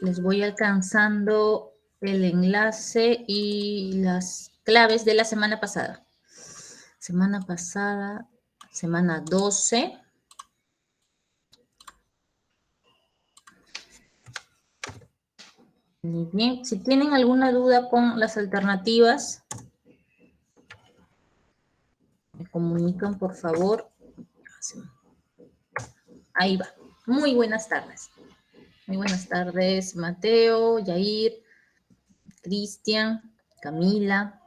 Les voy alcanzando el enlace y las claves de la semana pasada. Semana pasada, semana 12. Muy bien, si tienen alguna duda con las alternativas, me comunican, por favor. Ahí va. Muy buenas tardes. Muy buenas tardes, Mateo, Yair, Cristian, Camila.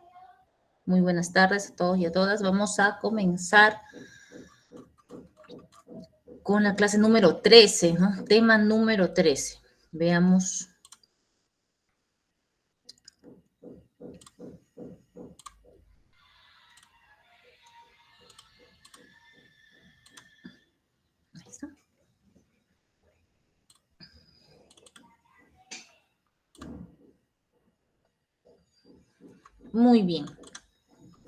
Muy buenas tardes a todos y a todas. Vamos a comenzar con la clase número 13, ¿no? Tema número 13. Veamos. Ahí está. Muy bien.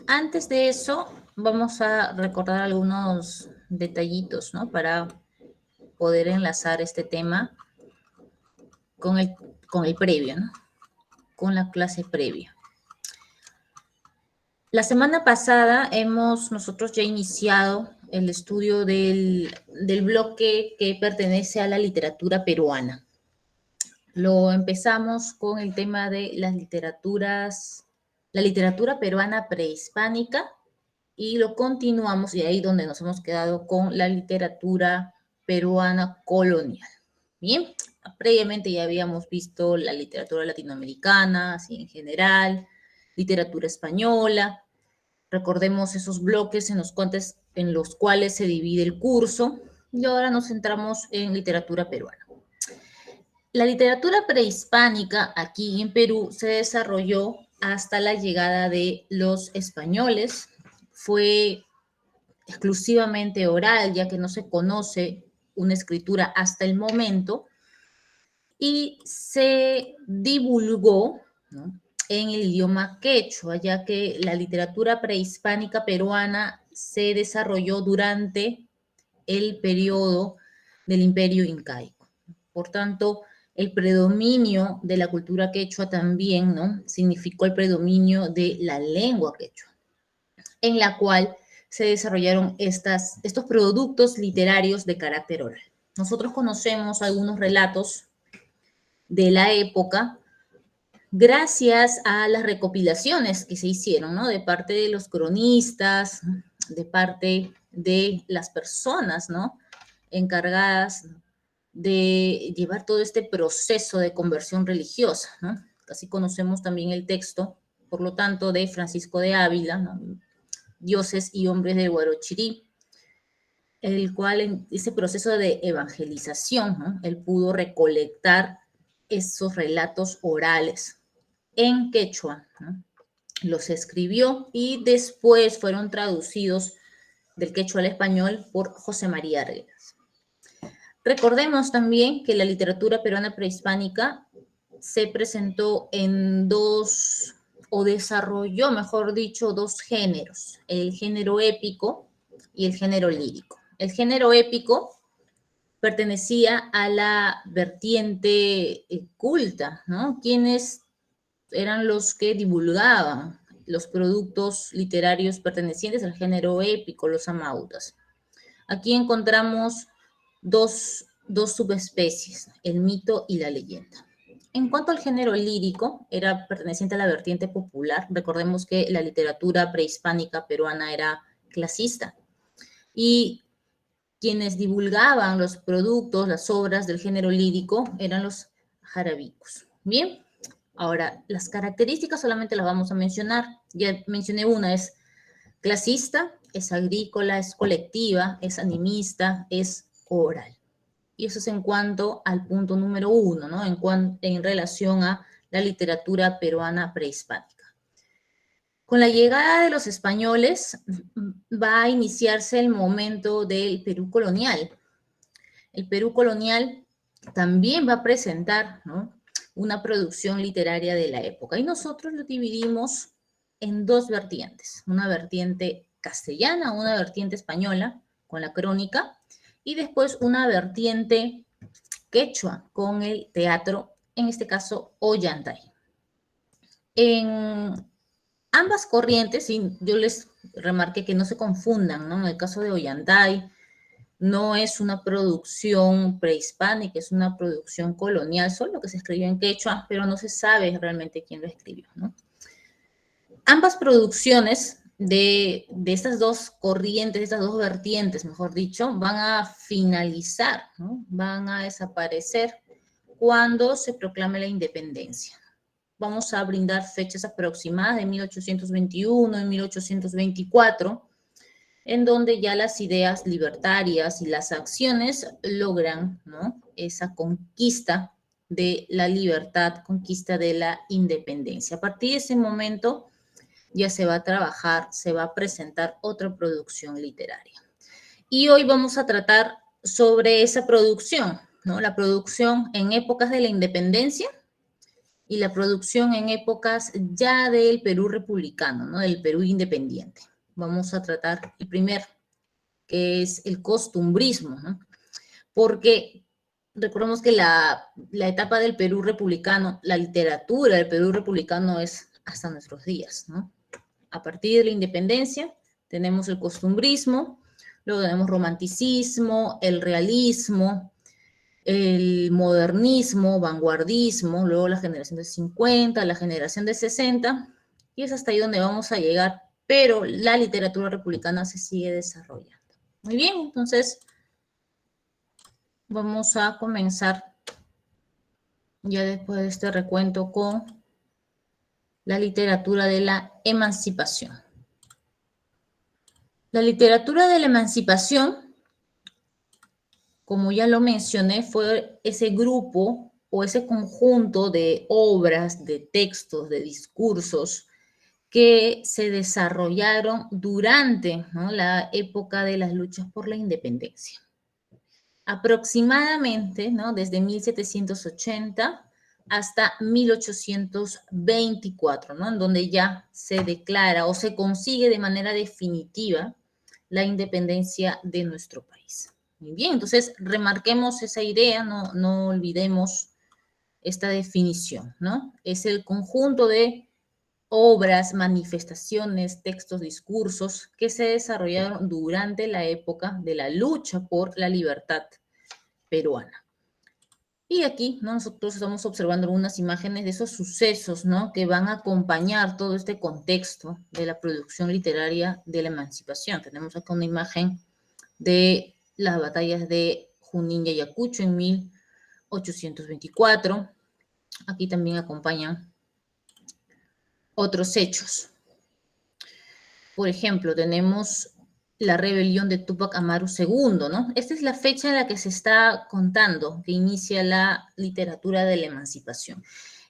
Antes de eso, vamos a recordar algunos detallitos, ¿no? Para poder enlazar este tema con el previo, ¿no? Con la clase previa. La semana pasada hemos nosotros ya iniciado el estudio del bloque que pertenece a la literatura peruana. Lo empezamos con el tema de las literaturas, la literatura peruana prehispánica, y lo continuamos, y ahí donde nos hemos quedado con la literatura peruana colonial. Bien, previamente ya habíamos visto la literatura latinoamericana, así en general, literatura española. Recordemos esos bloques en los cuales se divide el curso, y ahora nos centramos en literatura peruana. La literatura prehispánica aquí en Perú se desarrolló hasta la llegada de los españoles. Fue exclusivamente oral, ya que no se conoce una escritura hasta el momento, y se divulgó, ¿no?, en el idioma quechua, ya que la literatura prehispánica peruana se desarrolló durante el periodo del Imperio Incaico. Por tanto, el predominio de la cultura quechua también, ¿no?, significó el predominio de la lengua quechua, en la cual se desarrollaron estos productos literarios de carácter oral. Nosotros conocemos algunos relatos de la época gracias a las recopilaciones que se hicieron, ¿no?, de parte de los cronistas, de parte de las personas, ¿no?, encargadas de llevar todo este proceso de conversión religiosa, ¿no? Así conocemos también el texto, por lo tanto, de Francisco de Ávila, ¿no?, Dioses y hombres de Huarochirí, el cual en ese proceso de evangelización, ¿no?, él pudo recolectar esos relatos orales en quechua, ¿no? Los escribió y después fueron traducidos del quechua al español por José María Arenas. Recordemos también que la literatura peruana prehispánica se presentó en dos, o desarrolló, mejor dicho, dos géneros: el género épico y el género lírico. El género épico pertenecía a la vertiente culta, ¿no?, quienes eran los que divulgaban los productos literarios pertenecientes al género épico, los amautas. Aquí encontramos dos subespecies, el mito y la leyenda. En cuanto al género lírico, era perteneciente a la vertiente popular. Recordemos que la literatura prehispánica peruana era clasista, y quienes divulgaban los productos, las obras del género lírico eran los jarabicos. Bien, ahora las características solamente las vamos a mencionar. Ya mencioné una: es clasista, es agrícola, es colectiva, es animista, es oral. Y eso es en cuanto al punto número 1, ¿no?, en relación a la literatura peruana prehispánica. Con la llegada de los españoles va a iniciarse el momento del Perú colonial. El Perú colonial también va a presentar, ¿no?, una producción literaria de la época, y nosotros lo dividimos en dos vertientes: una vertiente castellana, una vertiente española, con la crónica, y después una vertiente quechua con el teatro, en este caso Ollantay. En ambas corrientes, y yo les remarqué que no se confundan, ¿no? En el caso de Ollantay, no es una producción prehispánica, es una producción colonial, solo que se escribió en quechua, pero no se sabe realmente quién lo escribió, ¿no? Ambas producciones de estas dos corrientes, de estas dos vertientes, mejor dicho, van a finalizar, ¿no? Van a desaparecer cuando se proclame la independencia. Vamos a brindar fechas aproximadas de 1821 y 1824, en donde ya las ideas libertarias y las acciones logran, ¿no?, esa conquista de la libertad, conquista de la independencia. A partir de ese momento ya se va a trabajar, se va a presentar otra producción literaria. Y hoy vamos a tratar sobre esa producción, ¿no? La producción en épocas de la independencia y la producción en épocas ya del Perú republicano, ¿no? Del Perú independiente. Vamos a tratar el primero, que es el costumbrismo, ¿no? Porque recordemos que la etapa del Perú republicano, la literatura del Perú republicano es hasta nuestros días, ¿no? A partir de la independencia tenemos el costumbrismo, luego tenemos romanticismo, el realismo, el modernismo, vanguardismo, luego la generación de 50, la generación de 60, y es hasta ahí donde vamos a llegar, pero la literatura republicana se sigue desarrollando. Muy bien, entonces vamos a comenzar ya después de este recuento con la literatura de la emancipación. La literatura de la emancipación, como ya lo mencioné, fue ese grupo o ese conjunto de obras, de textos, de discursos que se desarrollaron durante, ¿no?, la época de las luchas por la independencia. Aproximadamente, ¿no?, desde 1780 hasta 1824, ¿no?, en donde ya se declara o se consigue de manera definitiva la independencia de nuestro país. Muy bien, entonces remarquemos esa idea, no olvidemos esta definición, ¿no? Es el conjunto de obras, manifestaciones, textos, discursos que se desarrollaron durante la época de la lucha por la libertad peruana. Y aquí, ¿no?, nosotros estamos observando algunas imágenes de esos sucesos, ¿no?, que van a acompañar todo este contexto de la producción literaria de la emancipación. Tenemos acá una imagen de las batallas de Junín y Ayacucho en 1824. Aquí también acompañan otros hechos. Por ejemplo, tenemos la rebelión de Túpac Amaru II, ¿no? Esta es la fecha en la que se está contando, que inicia la literatura de la emancipación.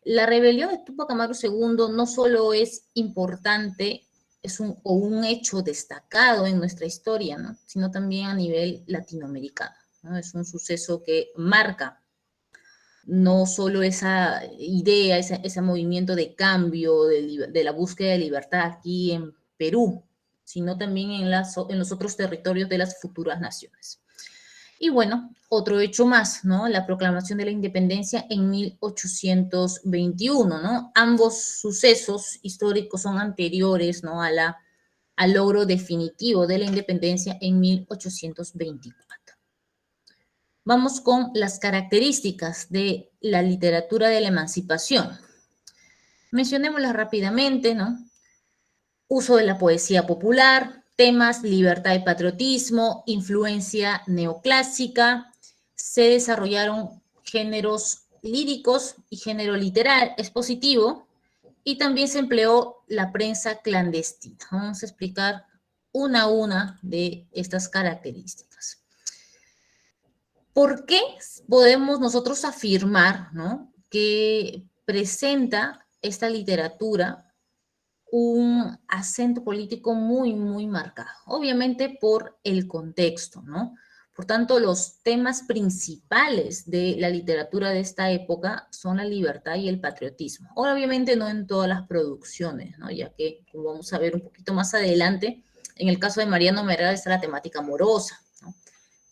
La rebelión de Túpac Amaru II no solo es importante, es un hecho destacado en nuestra historia, ¿no?, sino también a nivel latinoamericano, ¿no? Es un suceso que marca no solo esa idea, ese movimiento de cambio, de la búsqueda de libertad aquí en Perú, sino también en los otros territorios de las futuras naciones. Y bueno, otro hecho más, ¿no?, la proclamación de la independencia en 1821, ¿no? Ambos sucesos históricos son anteriores, ¿no?, al logro definitivo de la independencia en 1824. Vamos con las características de la literatura de la emancipación. Mencionémoslas rápidamente, ¿no? Uso de la poesía popular, temas, libertad y patriotismo, influencia neoclásica, se desarrollaron géneros líricos y género literal expositivo, y también se empleó la prensa clandestina. Vamos a explicar una a una de estas características. ¿Por qué podemos nosotros afirmar, ¿no?, que presenta esta literatura un acento político muy, muy marcado? Obviamente por el contexto, ¿no? Por tanto, los temas principales de la literatura de esta época son la libertad y el patriotismo. Obviamente no en todas las producciones, ¿no?, ya que, como vamos a ver un poquito más adelante, en el caso de Mariano Meral está la temática amorosa, ¿no?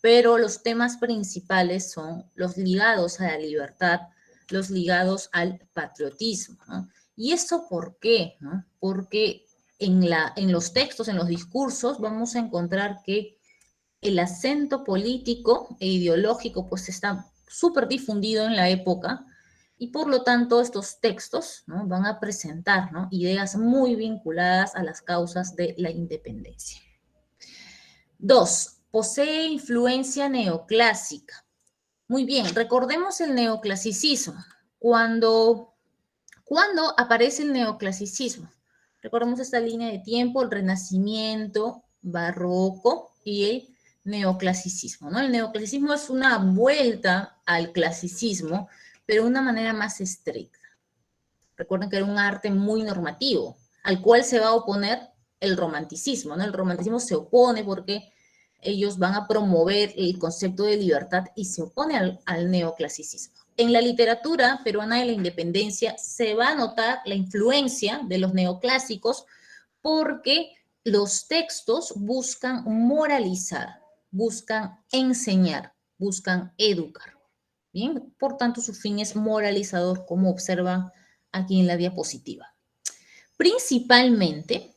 pero los temas principales son los ligados a la libertad, los ligados al patriotismo, ¿no? ¿Y eso por qué? ¿No? Porque en los textos, en los discursos, vamos a encontrar que el acento político e ideológico pues está súper difundido en la época y por lo tanto estos textos, ¿no?, van a presentar, ¿no?, ideas muy vinculadas a las causas de la independencia. 2. Posee influencia neoclásica. Muy bien, recordemos el neoclasicismo. ¿Cuándo aparece el neoclasicismo? Recordemos esta línea de tiempo, el Renacimiento, Barroco y el neoclasicismo, ¿no? El neoclasicismo es una vuelta al clasicismo, pero de una manera más estricta. Recuerden que era un arte muy normativo, al cual se va a oponer el romanticismo, ¿no? El romanticismo se opone porque ellos van a promover el concepto de libertad y se opone al neoclasicismo. En la literatura peruana de la independencia se va a notar la influencia de los neoclásicos porque los textos buscan moralizar, buscan enseñar, buscan educar. Bien, por tanto, su fin es moralizador, como observan aquí en la diapositiva. Principalmente,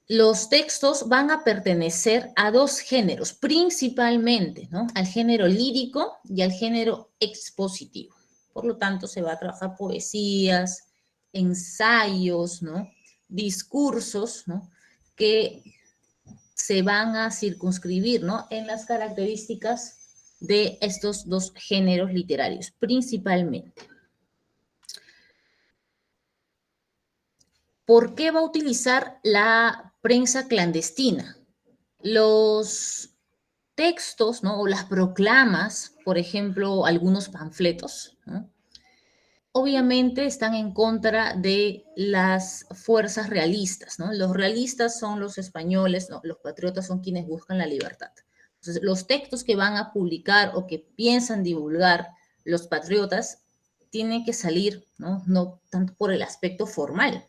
los textos van a pertenecer a dos géneros, principalmente, ¿no?, al género lírico y al género expositivo. Por lo tanto, se va a trabajar poesías, ensayos, ¿no?, discursos, ¿no?, que se van a circunscribir, ¿no?, en las características de estos dos géneros literarios, principalmente. ¿Por qué va a utilizar la prensa clandestina? Los textos, ¿no?, o las proclamas, por ejemplo, algunos panfletos, ¿no?, obviamente están en contra de las fuerzas realistas, ¿no? Los realistas son los españoles, ¿no?, los patriotas son quienes buscan la libertad. Entonces, los textos que van a publicar o que piensan divulgar los patriotas tienen que salir, ¿no?, no tanto por el aspecto formal,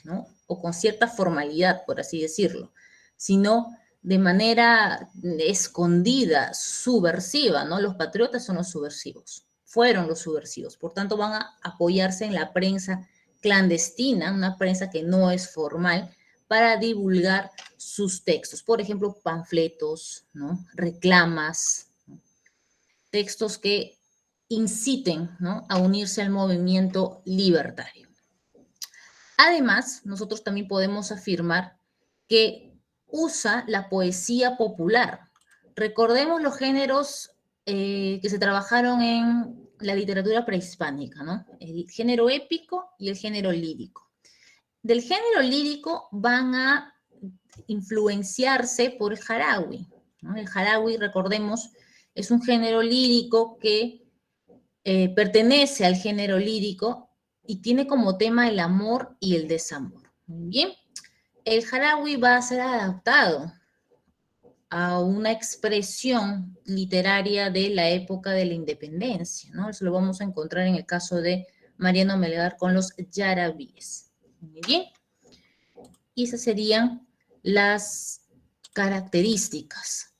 ¿no?, o con cierta formalidad, por así decirlo, sino de manera escondida, subversiva, ¿no? Los patriotas son los subversivos, fueron los subversivos, por tanto van a apoyarse en la prensa clandestina, una prensa que no es formal, para divulgar sus textos, por ejemplo, panfletos, ¿no?, reclamas, ¿no?, textos que inciten, ¿no?, a unirse al movimiento libertario. Además, nosotros también podemos afirmar que usa la poesía popular. Recordemos los géneros que se trabajaron en la literatura prehispánica, ¿no? El género épico y el género lírico. Del género lírico van a influenciarse por el jarawi, ¿no? El jarawi, recordemos, es un género lírico que pertenece al género lírico y tiene como tema el amor y el desamor. Muy bien, el jarawi va a ser adaptado a una expresión literaria de la época de la independencia, ¿no? Eso lo vamos a encontrar en el caso de Mariano Melgar con los yarabíes. Muy bien, y esas serían las características.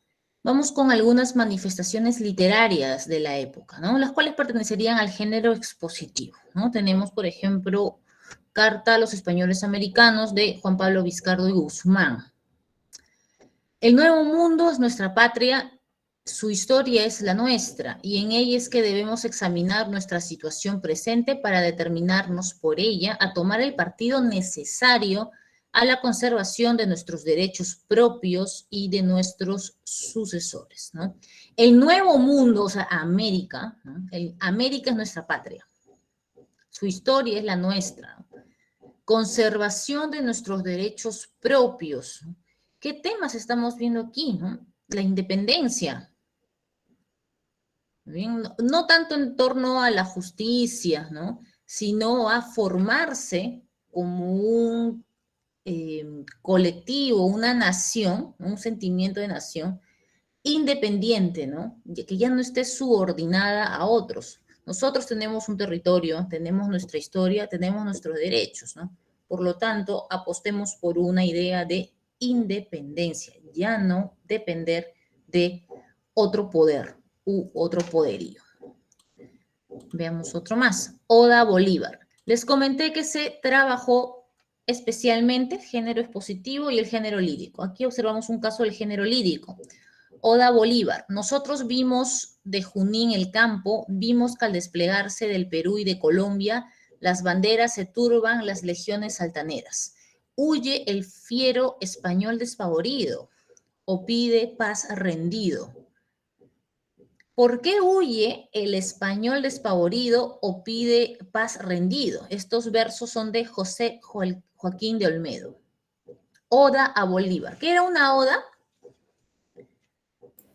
Vamos con algunas manifestaciones literarias de la época, ¿no?, las cuales pertenecerían al género expositivo, ¿no? Tenemos, por ejemplo, Carta a los Españoles Americanos de Juan Pablo Vizcardo y Guzmán. El Nuevo Mundo es nuestra patria, su historia es la nuestra, y en ella es que debemos examinar nuestra situación presente para determinarnos por ella a tomar el partido necesario a la conservación de nuestros derechos propios y de nuestros sucesores, ¿no? El Nuevo Mundo, o sea, América, ¿no?, América es nuestra patria, su historia es la nuestra, ¿no? Conservación de nuestros derechos propios. ¿Qué temas estamos viendo aquí, no? La independencia. Bien, no tanto en torno a la justicia, ¿no?, sino a formarse como un colectivo, una nación, un sentimiento de nación independiente, ¿no?, que ya no esté subordinada a otros. Nosotros tenemos un territorio, tenemos nuestra historia, tenemos nuestros derechos, ¿no? Por lo tanto, apostemos por una idea de independencia, ya no depender de otro poder u otro poderío. Veamos otro más. Oda a Bolívar. Les comenté que se trabajó especialmente el género expositivo y el género lírico. Aquí observamos un caso del género lírico. Oda a Bolívar. Nosotros vimos de Junín el campo, vimos que al desplegarse del Perú y de Colombia, las banderas se turban, las legiones altaneras. Huye el fiero español despavorido, o pide paz rendido. ¿Por qué huye el español despavorido o pide paz rendido? Estos versos son de José Joaquín de Olmedo. Oda a Bolívar. ¿Qué era una oda?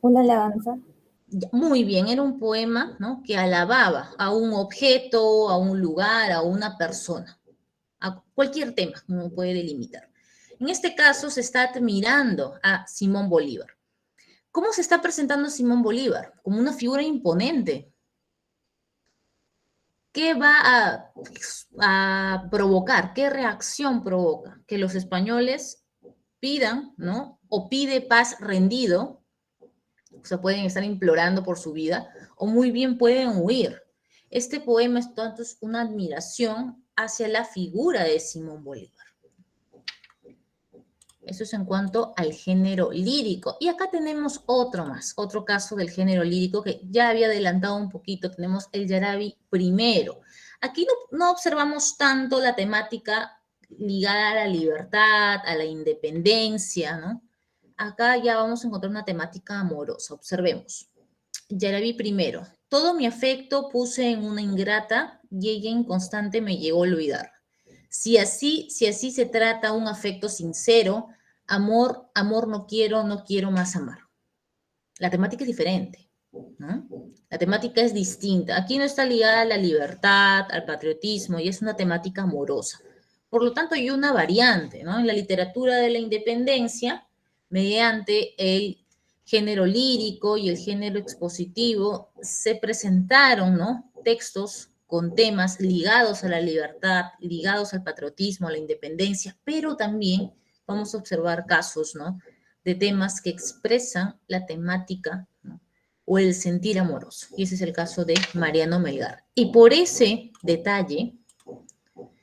Una alabanza. Muy bien, era un poema, ¿no?, que alababa a un objeto, a un lugar, a una persona, a cualquier tema, uno puede delimitar. En este caso se está admirando a Simón Bolívar. ¿Cómo se está presentando Simón Bolívar? Como una figura imponente. ¿Qué va a provocar? ¿Qué reacción provoca? Que los españoles pidan, ¿no? O pide paz rendido, o sea, pueden estar implorando por su vida, o muy bien pueden huir. Este poema es tanto una admiración hacia la figura de Simón Bolívar. Eso es en cuanto al género lírico. Y acá tenemos otro más, otro caso del género lírico que ya había adelantado un poquito. Tenemos el Yaraví primero. Aquí no observamos tanto la temática ligada a la libertad, a la independencia, ¿no? Acá ya vamos a encontrar una temática amorosa. Observemos. Yaraví primero. Todo mi afecto puse en una ingrata y ella inconstante me llegó a olvidar. Si así se trata un afecto sincero, amor no quiero más amar. La temática es diferente, ¿no? La temática es distinta. Aquí no está ligada a la libertad, al patriotismo, y es una temática amorosa. Por lo tanto, hay una variante, ¿no? En la literatura de la independencia, mediante el género lírico y el género expositivo, se presentaron, ¿no?, textos con temas ligados a la libertad, ligados al patriotismo, a la independencia, pero también vamos a observar casos, ¿no?, de temas que expresan la temática, ¿no?, o el sentir amoroso. Y ese es el caso de Mariano Melgar. Y por ese detalle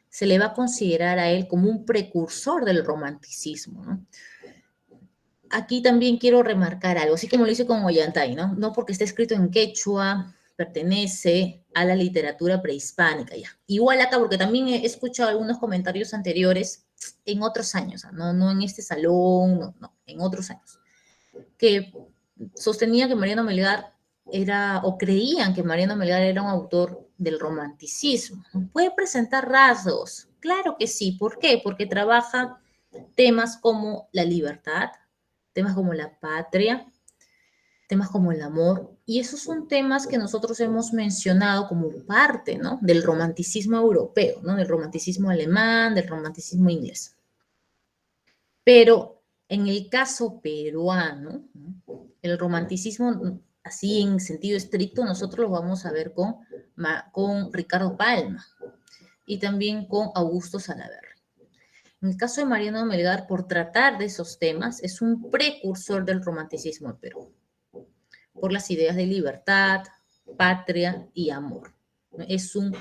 se le va a considerar a él como un precursor del romanticismo, ¿no? Aquí también quiero remarcar algo, así como lo hice con Ollantay, ¿no? No porque esté escrito en quechua, pertenece a la literatura prehispánica ya. Igual acá, porque también he escuchado algunos comentarios anteriores en otros años, no en este salón, no, en otros años, que sostenía que Mariano Melgar era, o creían que Mariano Melgar era un autor del romanticismo. ¿Puede presentar rasgos? Claro que sí. ¿Por qué? Porque trabaja temas como la libertad, temas como la patria, temas como el amor, y esos son temas que nosotros hemos mencionado como parte, ¿no?, del romanticismo europeo, ¿no?, del romanticismo alemán, del romanticismo inglés. Pero en el caso peruano, ¿no?, el romanticismo, así en sentido estricto, nosotros lo vamos a ver con Ricardo Palma y también con Augusto Salaverry. En el caso de Mariano Melgar, por tratar de esos temas, es un precursor del romanticismo en Perú, por las ideas de libertad, patria y amor. Es un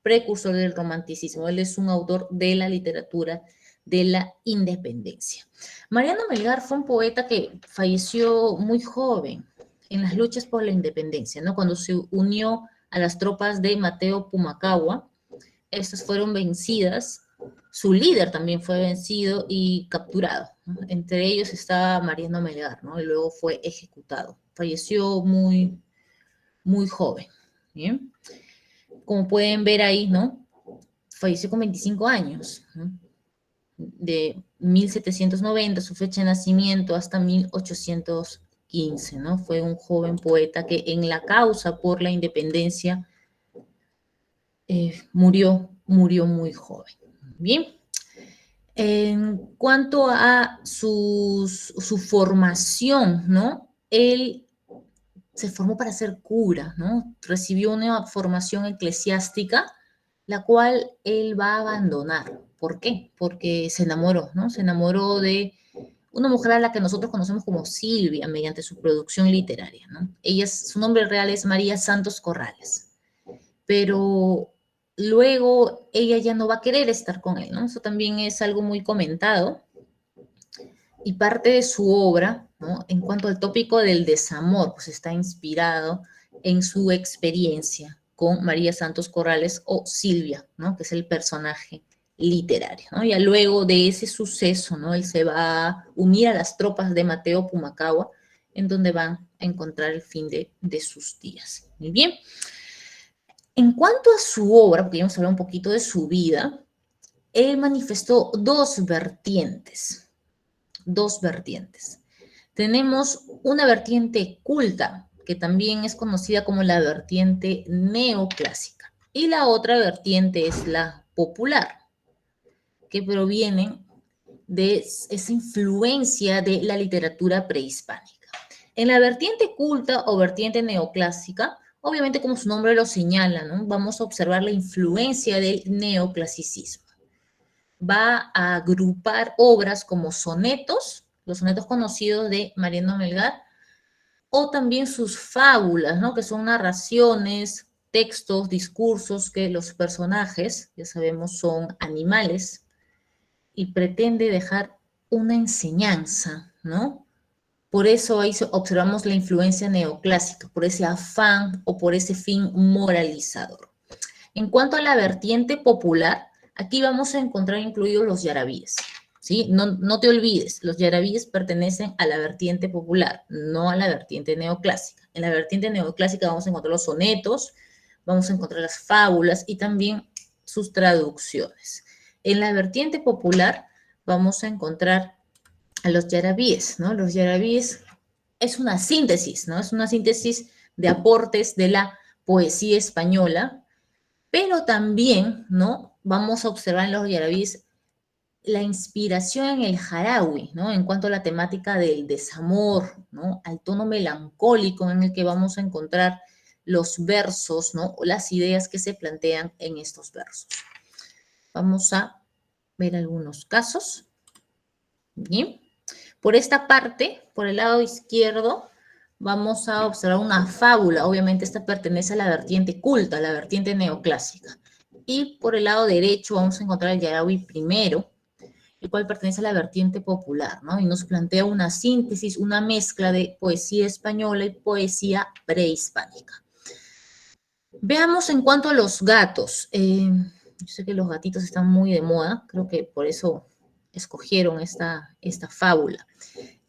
precursor del romanticismo, él es un autor de la literatura de la independencia. Mariano Melgar fue un poeta que falleció muy joven en las luchas por la independencia, ¿no?, cuando se unió a las tropas de Mateo Pumacahua. Estas fueron vencidas. Su líder también fue vencido y capturado, ¿no? Entre ellos estaba Mariano Melgar, ¿no?, y luego fue ejecutado. Falleció muy, muy joven. ¿Bien? Como pueden ver ahí, ¿no?, falleció con 25 años, ¿no?, de 1790, su fecha de nacimiento, hasta 1815, ¿no? Fue un joven poeta que en la causa por la independencia murió muy joven. Bien. En cuanto a su formación, ¿no?, él se formó para ser cura, ¿no? Recibió una formación eclesiástica, la cual él va a abandonar. ¿Por qué? Porque se enamoró, ¿no? Se enamoró de una mujer a la que nosotros conocemos como Silvia mediante su producción literaria, ¿no? Su nombre real es María Santos Corrales, pero luego ella ya no va a querer estar con él, ¿no? Eso también es algo muy comentado y parte de su obra, ¿no? En cuanto al tópico del desamor, pues está inspirado en su experiencia con María Santos Corrales o Silvia, ¿no? Que es el personaje literario, ¿no? Ya luego de ese suceso, ¿no? Él se va a unir a las tropas de Mateo Pumacahua, en donde van a encontrar el fin de sus días. Muy bien. En cuanto a su obra, porque ya hemos hablado un poquito de su vida, él manifestó dos vertientes. Tenemos una vertiente culta, que también es conocida como la vertiente neoclásica, y la otra vertiente es la popular, que proviene de esa influencia de la literatura prehispánica. En la vertiente culta o vertiente neoclásica, obviamente como su nombre lo señala, ¿no? Vamos a observar la influencia del neoclasicismo. Va a agrupar obras como sonetos, los sonetos conocidos de Mariano Melgar, o también sus fábulas, ¿no? Que son narraciones, textos, discursos que los personajes, ya sabemos, son animales y pretende dejar una enseñanza, ¿no? Por eso ahí observamos la influencia neoclásica, por ese afán o por ese fin moralizador. En cuanto a la vertiente popular, aquí vamos a encontrar incluidos los yarabíes, ¿sí? No te olvides, los yarabíes pertenecen a la vertiente popular, no a la vertiente neoclásica. En la vertiente neoclásica vamos a encontrar los sonetos, vamos a encontrar las fábulas y también sus traducciones. En la vertiente popular vamos a encontrar a los yarabíes, ¿no? Los yarabíes es una síntesis, ¿no? Es una síntesis de aportes de la poesía española, pero también, ¿no? Vamos a observar en los yarabíes la inspiración en el jarawi, ¿no? En cuanto a la temática del desamor, ¿no? Al tono melancólico en el que vamos a encontrar los versos, ¿no? O las ideas que se plantean en estos versos. Vamos a ver algunos casos. Bien. Por esta parte, por el lado izquierdo, vamos a observar una fábula. Obviamente esta pertenece a la vertiente culta, a la vertiente neoclásica. Y por el lado derecho vamos a encontrar el Yarawi primero, el cual pertenece a la vertiente popular, ¿no? Y nos plantea una síntesis, una mezcla de poesía española y poesía prehispánica. Veamos en cuanto a los gatos. Yo sé que los gatitos están muy de moda, creo que por eso escogieron esta fábula.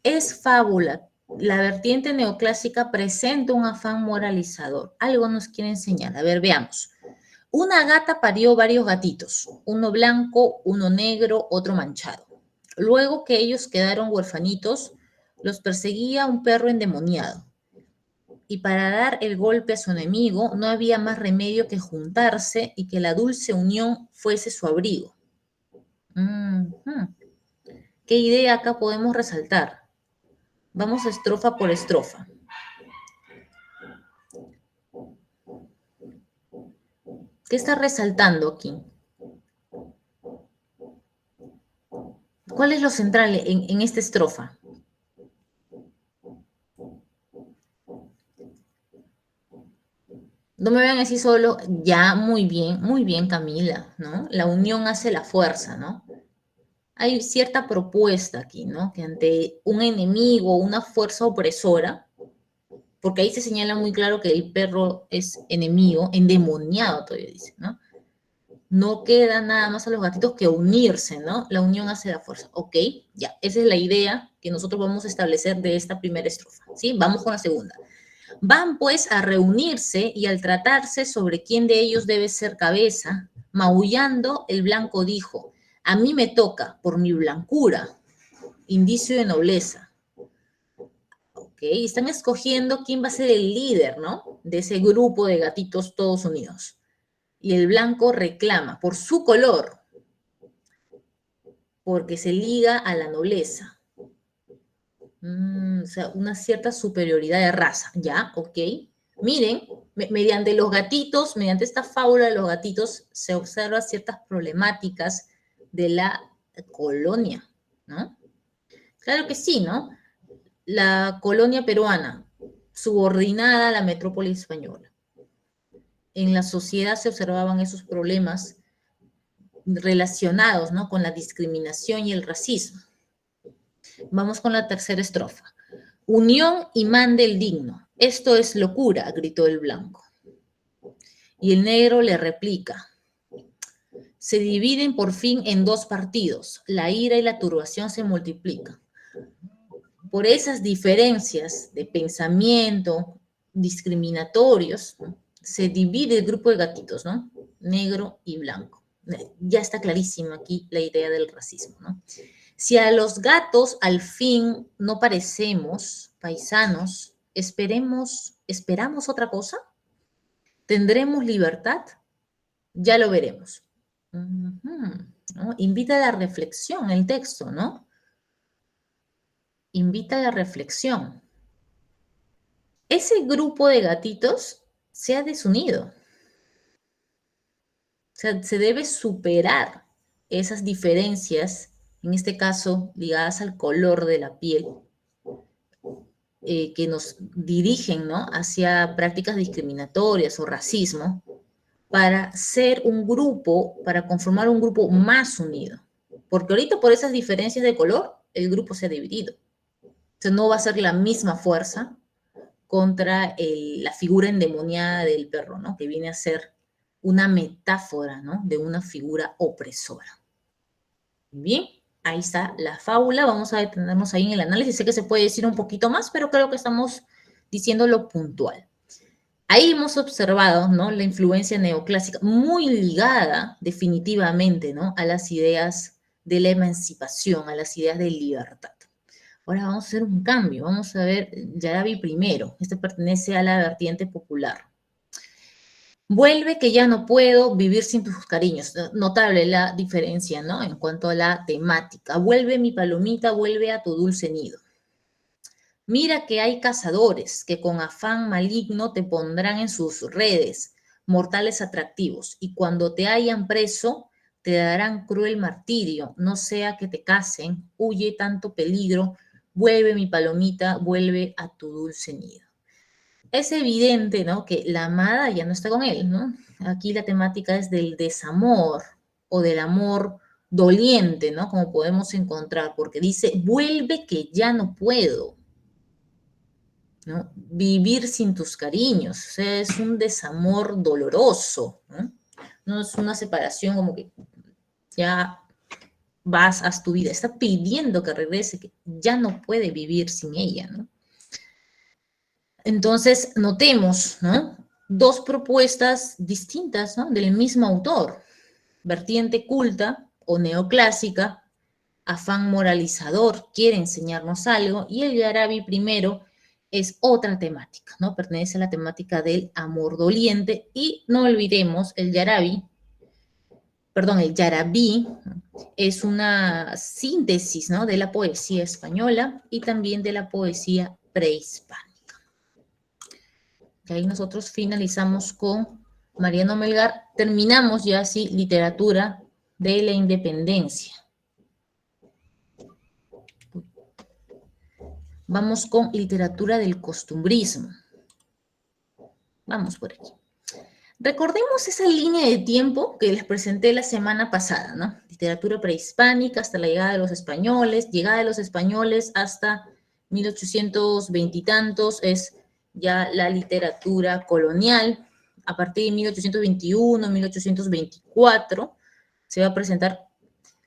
Es fábula. La vertiente neoclásica presenta un afán moralizador. Algo nos quiere enseñar. A ver, veamos. Una gata parió varios gatitos, uno blanco, uno negro, otro manchado. Luego que ellos quedaron huerfanitos, los perseguía un perro endemoniado. Y para dar el golpe a su enemigo, no había más remedio que juntarse y que la dulce unión fuese su abrigo. ¿Qué idea acá podemos resaltar? Vamos estrofa por estrofa. ¿Qué está resaltando aquí? ¿Cuál es lo central en esta estrofa? No me vean así solo, ya muy bien Camila, ¿no? La unión hace la fuerza, ¿no? Hay cierta propuesta aquí, ¿no? Que ante un enemigo, una fuerza opresora, porque ahí se señala muy claro que el perro es enemigo, endemoniado todavía dice, ¿no? No queda nada más a los gatitos que unirse, ¿no? La unión hace la fuerza. Ok, ya, esa es la idea que nosotros vamos a establecer de esta primera estrofa, ¿sí? Vamos con la segunda. Van pues a reunirse y al tratarse sobre quién de ellos debe ser cabeza, maullando el blanco dijo, a mí me toca por mi blancura, indicio de nobleza. Ok, están escogiendo quién va a ser el líder, ¿no? De ese grupo de gatitos todos unidos. Y el blanco reclama por su color, porque se liga a la nobleza. O sea, una cierta superioridad de raza, ¿ya? Ok. Miren, mediante los gatitos, mediante esta fábula de los gatitos, se observan ciertas problemáticas de la colonia, ¿no? Claro que sí, ¿no? La colonia peruana, subordinada a la metrópoli española. En la sociedad se observaban esos problemas relacionados, ¿no?, con la discriminación y el racismo. Vamos con la tercera estrofa. Unión imán del digno. Esto es locura, gritó el blanco. Y el negro le replica. Se dividen por fin en dos partidos. La ira y la turbación se multiplican. Por esas diferencias de pensamiento discriminatorios, ¿no?, se divide el grupo de gatitos, ¿no? Negro y blanco. Ya está clarísima aquí la idea del racismo, ¿no? Si a los gatos al fin no parecemos paisanos, ¿esperamos otra cosa? ¿Tendremos libertad? Ya lo veremos. ¿No? Invita a la reflexión el texto, ¿no? Invita a la reflexión. Ese grupo de gatitos se ha desunido. O sea, se debe superar esas diferencias, en este caso ligadas al color de la piel, que nos dirigen, ¿no?, hacia prácticas discriminatorias o racismo, para ser un grupo, para conformar un grupo más unido. Porque ahorita por esas diferencias de color, el grupo se ha dividido. Entonces no va a ser la misma fuerza contra la figura endemoniada del perro, ¿no?, que viene a ser una metáfora, ¿no?, de una figura opresora. Bien, ahí está la fábula. Vamos a detenernos ahí en el análisis. Sé que se puede decir un poquito más, pero creo que estamos diciendo lo puntual. Ahí hemos observado, ¿no?, la influencia neoclásica, muy ligada definitivamente, ¿no?, a las ideas de la emancipación, a las ideas de libertad. Ahora vamos a hacer un cambio. Vamos a ver Yaraví primero. Este pertenece a la vertiente popular. Vuelve que ya no puedo vivir sin tus cariños. Notable la diferencia, ¿no?, en cuanto a la temática. Vuelve mi palomita, vuelve a tu dulce nido. Mira que hay cazadores que con afán maligno te pondrán en sus redes, mortales atractivos, y cuando te hayan preso, te darán cruel martirio, no sea que te casen, huye tanto peligro, vuelve mi palomita, vuelve a tu dulce nido. Es evidente, ¿no?, que la amada ya no está con él, ¿no? Aquí la temática es del desamor o del amor doliente, ¿no?, como podemos encontrar, porque dice, vuelve que ya no puedo, ¿no?, vivir sin tus cariños. O sea, es un desamor doloroso, ¿no? No es una separación como que ya vas, haz tu vida. Está pidiendo que regrese, que ya no puede vivir sin ella, ¿no? Entonces, notemos, ¿no?, dos propuestas distintas, ¿no?, del mismo autor. Vertiente culta o neoclásica, afán moralizador, quiere enseñarnos algo, y el Yaraví primero es otra temática, ¿no? Pertenece a la temática del amor doliente, y no olvidemos, el Yarabí es una síntesis, ¿no?, de la poesía española y también de la poesía prehispánica. Y ahí nosotros finalizamos con Mariano Melgar, terminamos ya así literatura de la independencia. Vamos con literatura del costumbrismo. Vamos por aquí. Recordemos esa línea de tiempo que les presenté la semana pasada, ¿no? Literatura prehispánica hasta la llegada de los españoles, hasta 1820 y tantos es ya la literatura colonial. A partir de 1821, 1824 se va a presentar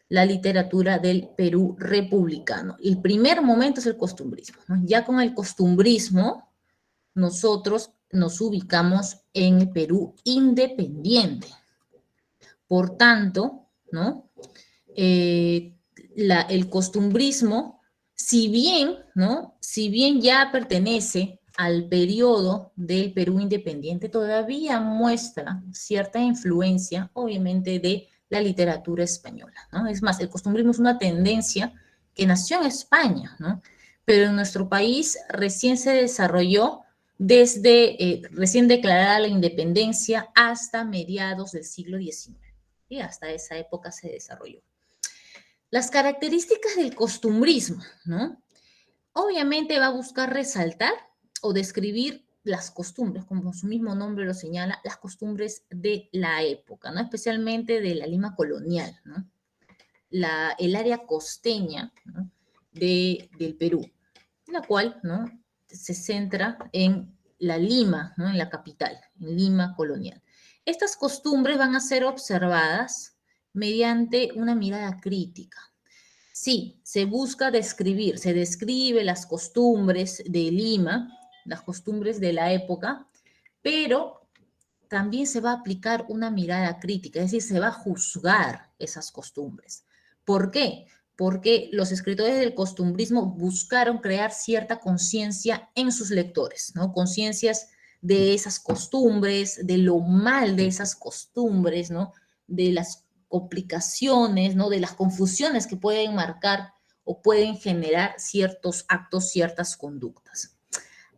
la literatura del Perú republicano. El primer momento es el costumbrismo, ¿no? Ya con el costumbrismo nosotros nos ubicamos en el Perú independiente. Por tanto, ¿no?, el costumbrismo, si bien, ¿no?, si bien ya pertenece al periodo del Perú independiente, todavía muestra cierta influencia, obviamente, de la literatura española, ¿no? Es más, el costumbrismo es una tendencia que nació en España, ¿no?, pero en nuestro país recién se desarrolló desde recién declarada la independencia hasta mediados del siglo XIX. Y hasta esa época se desarrolló. Las características del costumbrismo, ¿no? Obviamente va a buscar resaltar o describir las costumbres, como su mismo nombre lo señala, las costumbres de la época, ¿no? Especialmente de la Lima colonial, ¿no? El área costeña, ¿no? del Perú, la cual, ¿no? se centra en la Lima, ¿no? en la capital, en Lima colonial. Estas costumbres van a ser observadas mediante una mirada crítica. Sí, se busca describir, se describe las costumbres de Lima, las costumbres de la época, pero también se va a aplicar una mirada crítica, es decir, se va a juzgar esas costumbres. ¿Por qué? Porque los escritores del costumbrismo buscaron crear cierta conciencia en sus lectores, ¿no? Conciencias de esas costumbres, de lo mal de esas costumbres, ¿no? De las complicaciones, ¿no? De las confusiones que pueden marcar o pueden generar ciertos actos, ciertas conductas.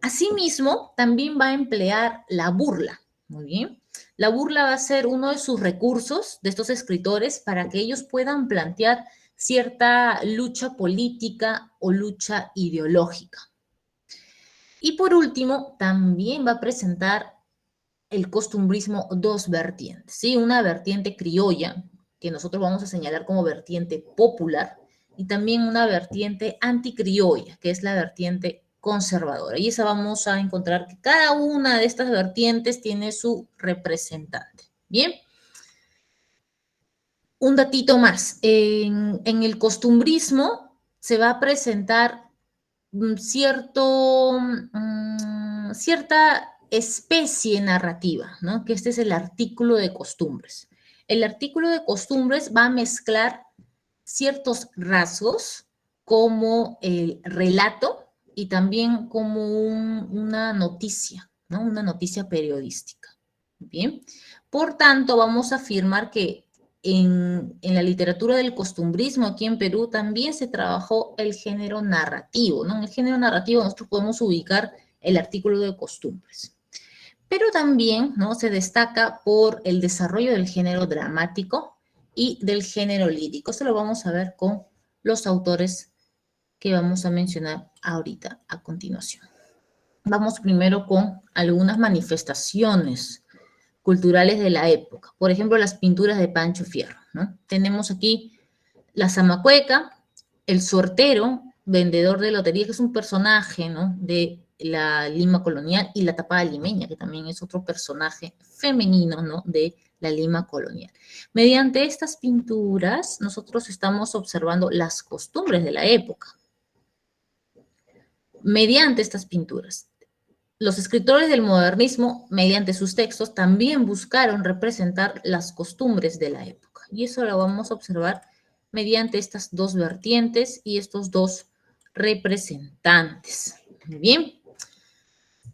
Asimismo, también va a emplear la burla. Muy bien. La burla va a ser uno de sus recursos de estos escritores para que ellos puedan plantear cierta lucha política o lucha ideológica. Y por último, también va a presentar el costumbrismo dos vertientes, ¿sí? Una vertiente criolla, que nosotros vamos a señalar como vertiente popular, y también una vertiente anticriolla, que es la vertiente conservadora. Y esa vamos a encontrar que cada una de estas vertientes tiene su representante. Bien. Un datito más. En el costumbrismo se va a presentar cierta especie narrativa, ¿no? Que este es el artículo de costumbres. El artículo de costumbres va a mezclar ciertos rasgos como el relato y también como una noticia, ¿no? Una noticia periodística. Bien. Por tanto, vamos a afirmar que en la literatura del costumbrismo aquí en Perú también se trabajó el género narrativo, ¿no? En el género narrativo nosotros podemos ubicar el artículo de costumbres. Pero también, ¿no? se destaca por el desarrollo del género dramático y del género lírico. Esto lo vamos a ver con los autores que vamos a mencionar ahorita a continuación. Vamos primero con algunas manifestaciones culturales de la época. Por ejemplo, las pinturas de Pancho Fierro, ¿no? Tenemos aquí la zamacueca, el suertero, vendedor de lotería, que es un personaje, ¿no? de la Lima colonial, y la tapada limeña, que también es otro personaje femenino, ¿no? de la Lima colonial. Mediante estas pinturas, nosotros estamos observando las costumbres de la época. Mediante estas pinturas. Los escritores del modernismo, mediante sus textos, también buscaron representar las costumbres de la época. Y eso lo vamos a observar mediante estas dos vertientes y estos dos representantes. Muy bien.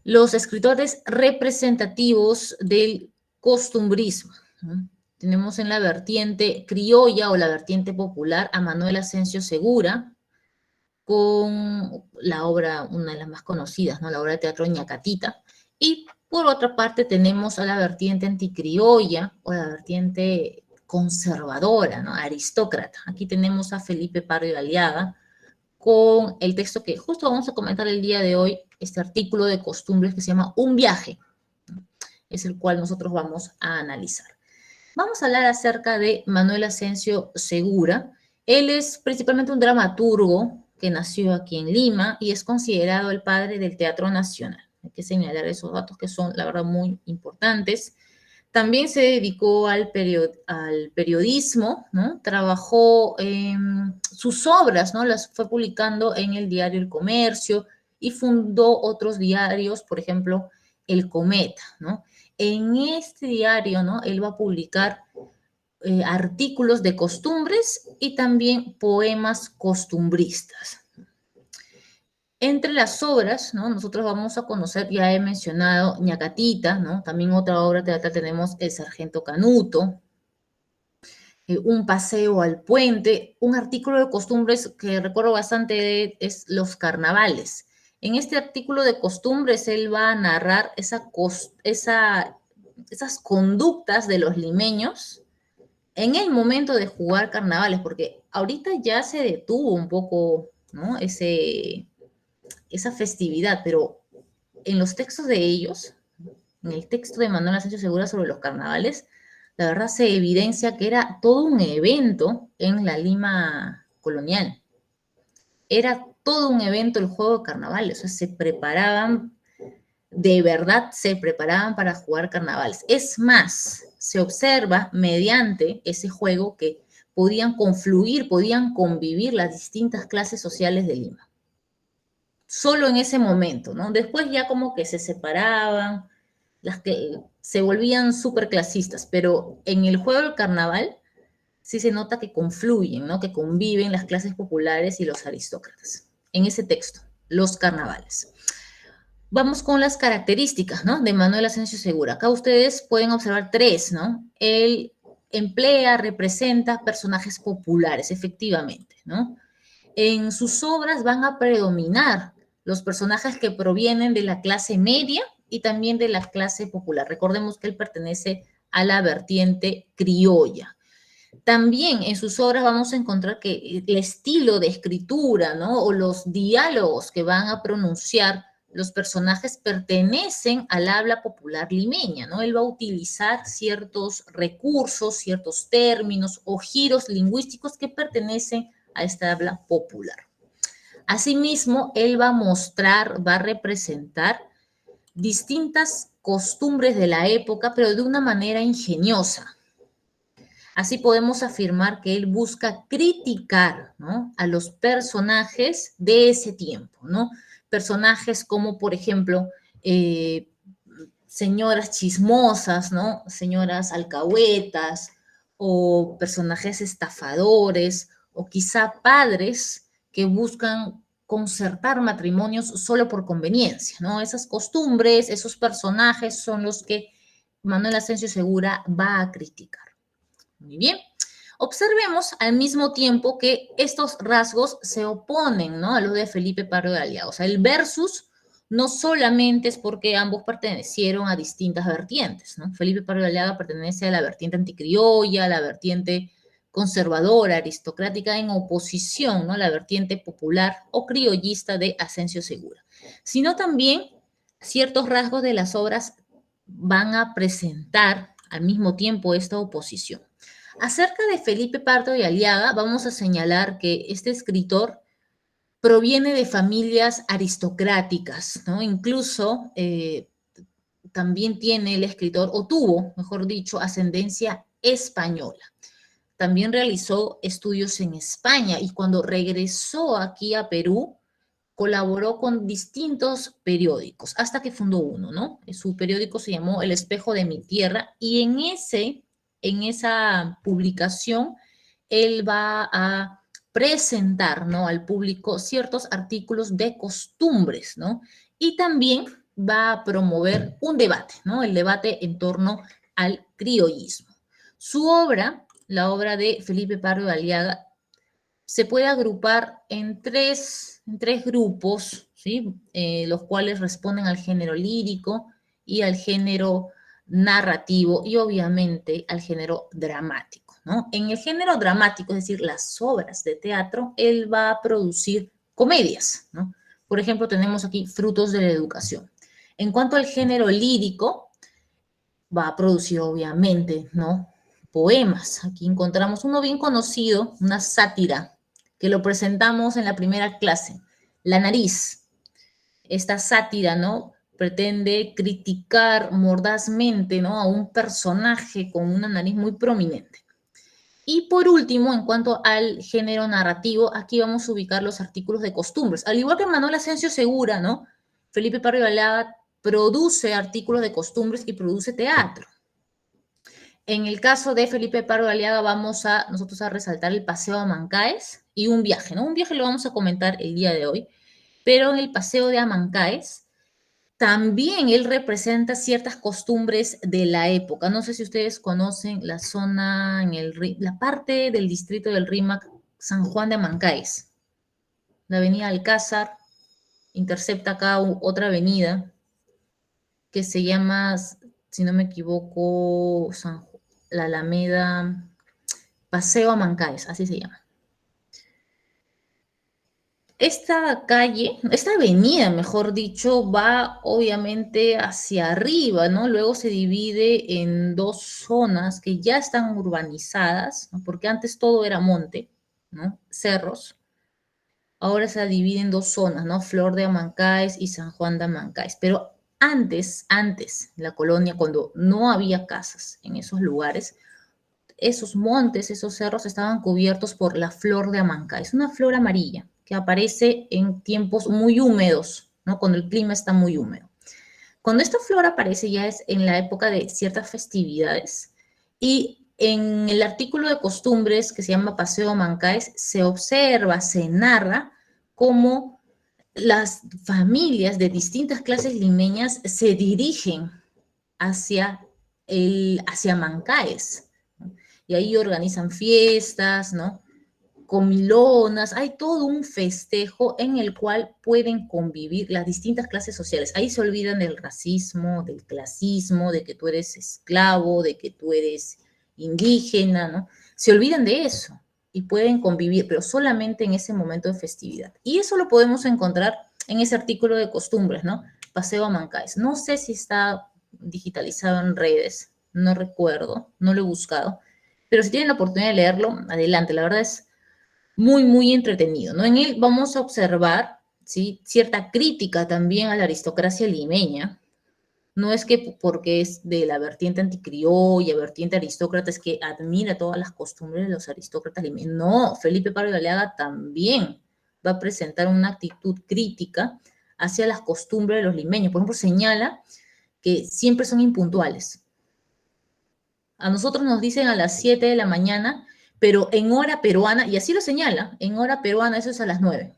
Los escritores representativos del costumbrismo, ¿no? Tenemos en la vertiente criolla o la vertiente popular a Manuel Asensio Segura, con la obra, una de las más conocidas, ¿no? La obra de teatro Ñacatita. Y por otra parte tenemos a la vertiente anticriolla o la vertiente conservadora, ¿no? Aristócrata. Aquí tenemos a Felipe Pardo Aliaga con el texto que justo vamos a comentar el día de hoy, este artículo de costumbres que se llama Un viaje, ¿no? Es el cual nosotros vamos a analizar. Vamos a hablar acerca de Manuel Asensio Segura. Él es principalmente un dramaturgo que nació aquí en Lima y es considerado el padre del Teatro Nacional. Hay que señalar esos datos que son, la verdad, muy importantes. También se dedicó al periodismo, ¿no? Trabajó sus obras, ¿no? Las fue publicando en el diario El Comercio y fundó otros diarios, por ejemplo, El Cometa, ¿no? En este diario, ¿no? Él va a publicar artículos de costumbres y también poemas costumbristas. Entre las obras, ¿no? Nosotros vamos a conocer, ya he mencionado, Ñacatita, ¿no? También otra obra teatral tenemos El Sargento Canuto, Un paseo al puente, un artículo de costumbres que recuerdo bastante es Los carnavales. En este artículo de costumbres él va a narrar esas conductas de los limeños en el momento de jugar carnavales, porque ahorita ya se detuvo un poco, ¿no? Esa festividad, pero en los textos de ellos, en el texto de Manuel Asensio Segura sobre los carnavales, la verdad se evidencia que era todo un evento en la Lima colonial. Era todo un evento el juego de carnavales, o sea, se preparaban, de verdad se preparaban para jugar carnavales. Es más, se observa mediante ese juego que podían confluir, podían convivir las distintas clases sociales de Lima. Solo en ese momento, ¿no? Después ya como que se separaban, las que se volvían súper clasistas, pero en el juego del carnaval sí se nota que confluyen, ¿no? Que conviven las clases populares y los aristócratas. En ese texto, los carnavales. Vamos con las características, ¿no? De Manuel Asensio Segura. Acá ustedes pueden observar tres, ¿no? Él emplea, representa personajes populares, efectivamente, ¿no? En sus obras van a predominar los personajes que provienen de la clase media y también de la clase popular. Recordemos que él pertenece a la vertiente criolla. También en sus obras vamos a encontrar que el estilo de escritura, ¿no? O los diálogos que van a pronunciar los personajes pertenecen al habla popular limeña, ¿no? Él va a utilizar ciertos recursos, ciertos términos o giros lingüísticos que pertenecen a esta habla popular. Asimismo, él va a mostrar, va a representar distintas costumbres de la época, pero de una manera ingeniosa. Así podemos afirmar que él busca criticar, ¿no? A los personajes de ese tiempo, ¿no? Personajes como, por ejemplo, señoras chismosas, ¿no? Señoras alcahuetas o personajes estafadores o quizá padres que buscan concertar matrimonios solo por conveniencia, ¿no? Esas costumbres, esos personajes son los que Manuel Asensio Segura va a criticar. Muy bien. Observemos al mismo tiempo que estos rasgos se oponen, ¿no? A los de Felipe Pardo de Aliaga. O sea, el versus no solamente es porque ambos pertenecieron a distintas vertientes, ¿no? Felipe Pardo de Aliaga pertenece a la vertiente anticriolla, a la vertiente conservadora, aristocrática, en oposición, ¿no? A la vertiente popular o criollista de Asensio Segura, sino también ciertos rasgos de las obras van a presentar al mismo tiempo esta oposición. Acerca de Felipe Pardo de Aliaga, vamos a señalar que este escritor proviene de familias aristocráticas, ¿no? Incluso también tiene el escritor, o tuvo, mejor dicho, ascendencia española. También realizó estudios en España y cuando regresó aquí a Perú, colaboró con distintos periódicos hasta que fundó uno, ¿no? Su periódico se llamó El Espejo de mi Tierra y en esa publicación él va a presentar, ¿no? Al público ciertos artículos de costumbres, ¿no? Y también va a promover un debate, ¿no? El debate en torno al criollismo. Su obra, la obra de Felipe Pardo de Aliaga, se puede agrupar en tres grupos, ¿sí? Los cuales responden al género lírico y al género narrativo y obviamente al género dramático, ¿no? En el género dramático, es decir, las obras de teatro, él va a producir comedias, ¿no? Por ejemplo, tenemos aquí Frutos de la Educación. En cuanto al género lírico, va a producir obviamente, ¿no? Poemas. Aquí encontramos uno bien conocido, una sátira, que lo presentamos en la primera clase, La Nariz. Esta sátira, ¿no? Pretende criticar mordazmente, ¿no? A un personaje con una nariz muy prominente. Y por último, en cuanto al género narrativo, aquí vamos a ubicar los artículos de costumbres. Al igual que Manuel Asensio Segura, ¿no? Felipe Pardo de Aliaga produce artículos de costumbres y produce teatro. En el caso de Felipe Pardo de Aliaga vamos a nosotros a resaltar el paseo a Amancaes y un viaje, ¿no? Un viaje lo vamos a comentar el día de hoy, pero en el paseo de Amancaes también él representa ciertas costumbres de la época. No sé si ustedes conocen la zona, la parte del distrito del Rímac, San Juan de Amancaes. La avenida Alcázar intercepta acá otra avenida que se llama, si no me equivoco, la Alameda Paseo a Mancaes, así se llama. Esta calle, esta avenida, mejor dicho, va obviamente hacia arriba, ¿no? Luego se divide en dos zonas que ya están urbanizadas, ¿no? Porque antes todo era monte, ¿no? Cerros. Ahora se divide en dos zonas, ¿no? Flor de Amancaes y San Juan de Amancaes. Pero antes, la colonia, cuando no había casas en esos lugares, esos montes, esos cerros estaban cubiertos por la flor de Amanca. Es una flor amarilla que aparece en tiempos muy húmedos, ¿no? Cuando el clima está muy húmedo. Cuando esta flor aparece ya es en la época de ciertas festividades y en el artículo de costumbres que se llama Paseo Mancaes se observa, se narra cómo las familias de distintas clases limeñas se dirigen hacia, hacia Mancaes, ¿no? Y ahí organizan fiestas, ¿no? Comilonas, hay todo un festejo en el cual pueden convivir las distintas clases sociales. Ahí se olvidan del racismo, del clasismo, de que tú eres esclavo, de que tú eres indígena, ¿no? Se olvidan de eso y pueden convivir, pero solamente en ese momento de festividad. Y eso lo podemos encontrar en ese artículo de costumbres, ¿no? Paseo a Mancaes. No sé si está digitalizado en redes, no recuerdo, no lo he buscado, pero si tienen la oportunidad de leerlo, adelante. La verdad es muy entretenido, ¿no? En él vamos a observar, ¿sí? Cierta crítica también a la aristocracia limeña. No es que porque es de la vertiente anticriolla, vertiente aristócrata, es que admira todas las costumbres de los aristócratas limeños. No, Felipe Pardo de Aleaga también va a presentar una actitud crítica hacia las costumbres de los limeños. Por ejemplo, señala que siempre son impuntuales. A nosotros nos dicen a las 7 de la mañana, pero en hora peruana, y así lo señala, en hora peruana eso es a las 9.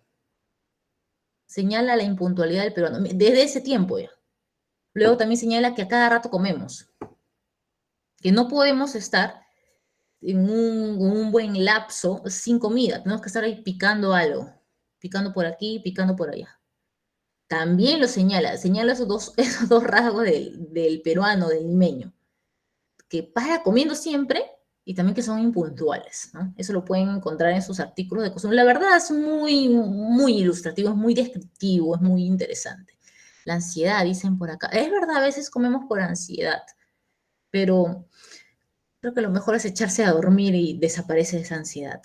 Señala la impuntualidad del peruano, desde ese tiempo ya. Luego también señala que a cada rato comemos, que no podemos estar en un buen lapso sin comida, tenemos que estar ahí picando algo, picando por aquí, picando por allá. También lo señala esos dos rasgos del peruano, del limeño, que para comiendo siempre y también que son impuntuales, ¿no? Eso lo pueden encontrar en sus artículos de costumbre. La verdad es muy ilustrativo, es muy descriptivo, es muy interesante. La ansiedad, dicen por acá. Es verdad, a veces comemos por ansiedad, pero creo que lo mejor es echarse a dormir y desaparece esa ansiedad.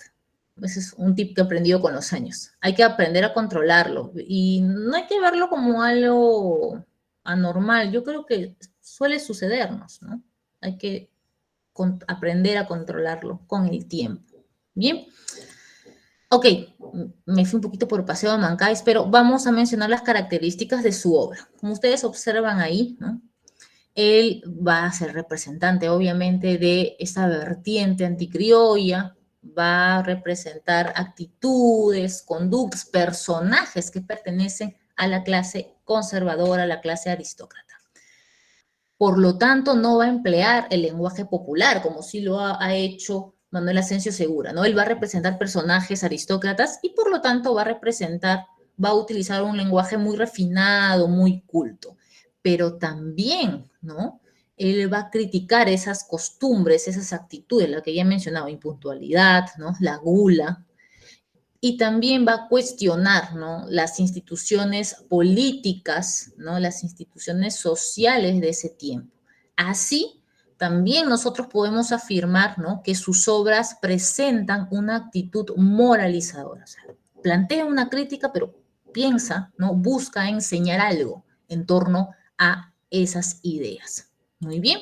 Ese es un tip que he aprendido con los años. Hay que aprender a controlarlo y no hay que verlo como algo anormal. Yo creo que suele sucedernos, ¿no? Hay que aprender a controlarlo con el tiempo. Bien, ok, me fui un poquito por Paseo de Mancáis, pero vamos a mencionar las características de su obra. Como ustedes observan ahí, ¿no? Él va a ser representante, obviamente, de esa vertiente anticriolla, va a representar actitudes, conductas, personajes que pertenecen a la clase conservadora, a la clase aristócrata. Por lo tanto, no va a emplear el lenguaje popular, como sí lo ha hecho Manuel Asensio Segura, ¿no? Él va a representar personajes aristócratas y por lo tanto va a utilizar un lenguaje muy refinado, muy culto. Pero también, ¿no? Él va a criticar esas costumbres, esas actitudes, la que ya he mencionado, impuntualidad, ¿no? La gula, y también va a cuestionar, ¿no? Las instituciones políticas, ¿no? Las instituciones sociales de ese tiempo. Así, también nosotros podemos afirmar, ¿no? Que sus obras presentan una actitud moralizadora. O sea, plantea una crítica, pero piensa, ¿no? Busca enseñar algo en torno a esas ideas. Muy bien,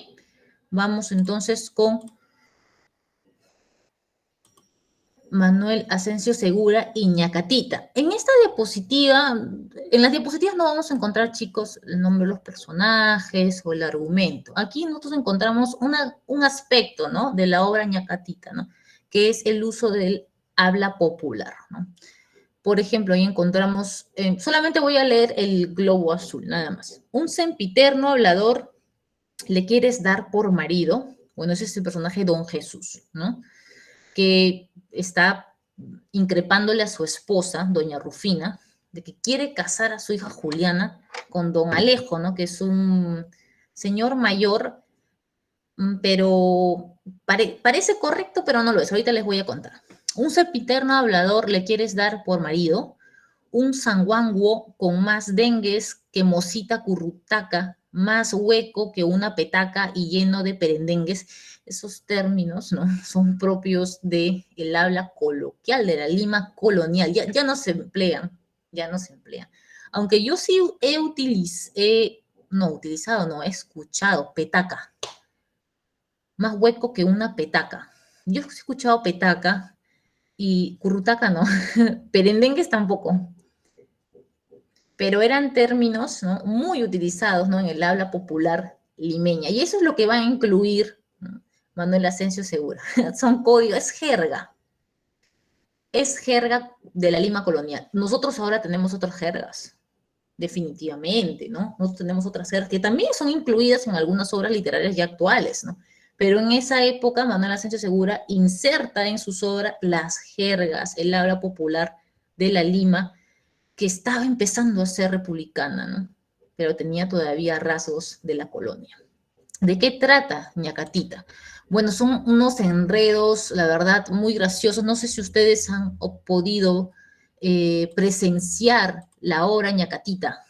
vamos entonces con Manuel Asensio Segura y Ñacatita. En esta diapositiva, en las diapositivas no vamos a encontrar, chicos, el nombre de los personajes o el argumento. Aquí nosotros encontramos un aspecto, ¿no? De la obra Ñacatita, ¿no? Que es el uso del habla popular, ¿no? Por ejemplo, ahí encontramos, solamente voy a leer el globo azul, nada más. Un sempiterno hablador le quieres dar por marido. Bueno, ese es el personaje Don Jesús, ¿no? Que está increpándole a su esposa, doña Rufina, de que quiere casar a su hija Juliana con don Alejo, ¿no? Que es un señor mayor, pero parece correcto, pero no lo es. Ahorita les voy a contar. Un sempiterno hablador le quieres dar por marido, un sanguanguo con más dengues que mosita currutaca, más hueco que una petaca y lleno de perendengues. Esos términos, ¿no? Son propios del habla coloquial, de la Lima colonial. Ya no se emplean, ya no se emplean. Aunque yo sí he he escuchado petaca, más hueco que una petaca. Yo he escuchado petaca y currutaca no, perendengues tampoco, pero eran términos, ¿no?, muy utilizados, ¿no?, en el habla popular limeña. Y eso es lo que va a incluir, ¿no?, Manuel Asensio Segura. Son códigos, es jerga de la Lima colonial. Nosotros ahora tenemos otras jergas, definitivamente, ¿no? Nosotros tenemos otras jergas que también son incluidas en algunas obras literarias ya actuales, ¿no? Pero en esa época, Manuel Asensio Segura inserta en sus obras las jergas, el habla popular de la Lima, que estaba empezando a ser republicana, ¿no? Pero tenía todavía rasgos de la colonia. ¿De qué trata Ñacatita? Bueno, son unos enredos, la verdad, muy graciosos. No sé si ustedes han podido presenciar la obra Ñacatita.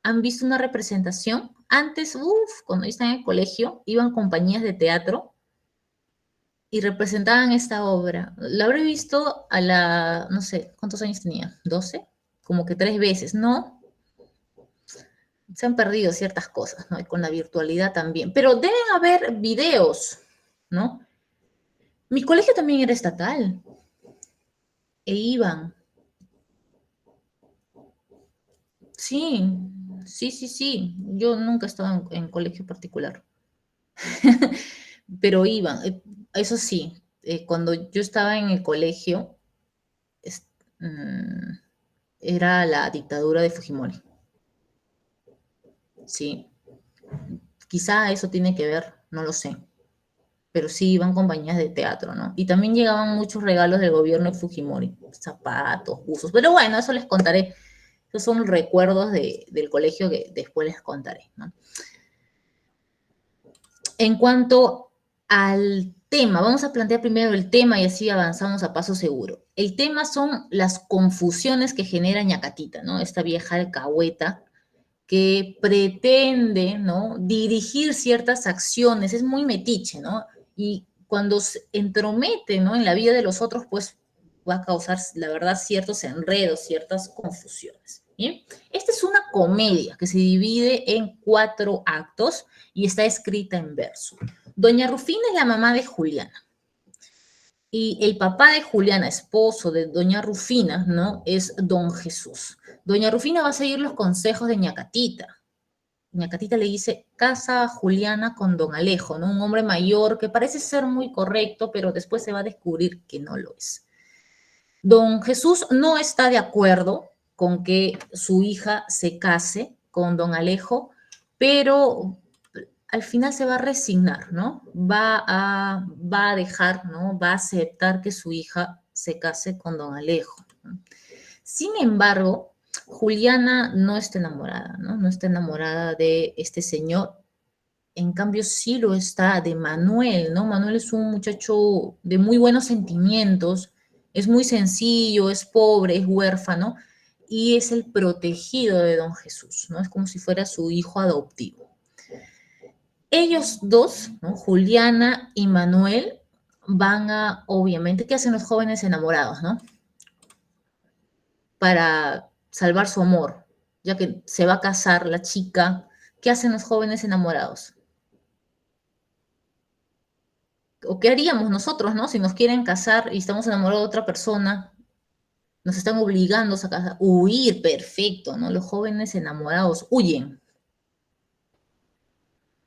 ¿Han visto una representación? Antes, cuando yo estaba en el colegio, iban compañías de teatro y representaban esta obra. La habré visto no sé, ¿cuántos años tenía? ¿12? Como que 3 veces, ¿no? Se han perdido ciertas cosas, ¿no? Y con la virtualidad también. Pero deben haber videos, ¿no? Mi colegio también era estatal. E iban. Sí, sí. Yo nunca he estado en colegio particular. Pero iban. Eso sí, cuando yo estaba en el colegio, es- mm, era la dictadura de Fujimori. Sí. Quizá eso tiene que ver, no lo sé. Pero sí iban compañías de teatro, ¿no? Y también llegaban muchos regalos del gobierno de Fujimori, zapatos, buzos, pero bueno, eso les contaré. Esos son recuerdos del colegio que después les contaré, ¿no? En cuanto al tema, vamos a plantear primero el tema y así avanzamos a paso seguro. El tema son las confusiones que genera Ñacatita, ¿no? Esta vieja alcahueta que pretende, ¿no?, dirigir ciertas acciones, es muy metiche, ¿no? Y cuando se entromete, ¿no?, en la vida de los otros, pues va a causar, la verdad, ciertos enredos, ciertas confusiones. ¿Bien? Esta es una comedia que se divide en 4 actos y está escrita en verso. Doña Rufina es la mamá de Juliana. Y el papá de Juliana, esposo de doña Rufina, ¿no?, es don Jesús. Doña Rufina va a seguir los consejos de Ñacatita. Ñacatita le dice, casa a Juliana con don Alejo, ¿no? Un hombre mayor que parece ser muy correcto, pero después se va a descubrir que no lo es. Don Jesús no está de acuerdo con que su hija se case con don Alejo, pero al final se va a resignar, ¿no? Va a dejar, ¿no? Va a aceptar que su hija se case con don Alejo, ¿no? Sin embargo, Juliana no está enamorada, ¿no? No está enamorada de este señor. En cambio, sí lo está de Manuel, ¿no? Manuel es un muchacho de muy buenos sentimientos, es muy sencillo, es pobre, es huérfano y es el protegido de don Jesús, ¿no? Es como si fuera su hijo adoptivo. Ellos dos, ¿no?, Juliana y Manuel, van a, obviamente, ¿qué hacen los jóvenes enamorados, no? Para salvar su amor, ya que se va a casar la chica, ¿qué hacen los jóvenes enamorados? ¿O qué haríamos nosotros, no? Si nos quieren casar y estamos enamorados de otra persona, nos están obligando a casar, huir, perfecto, ¿no? Los jóvenes enamorados huyen,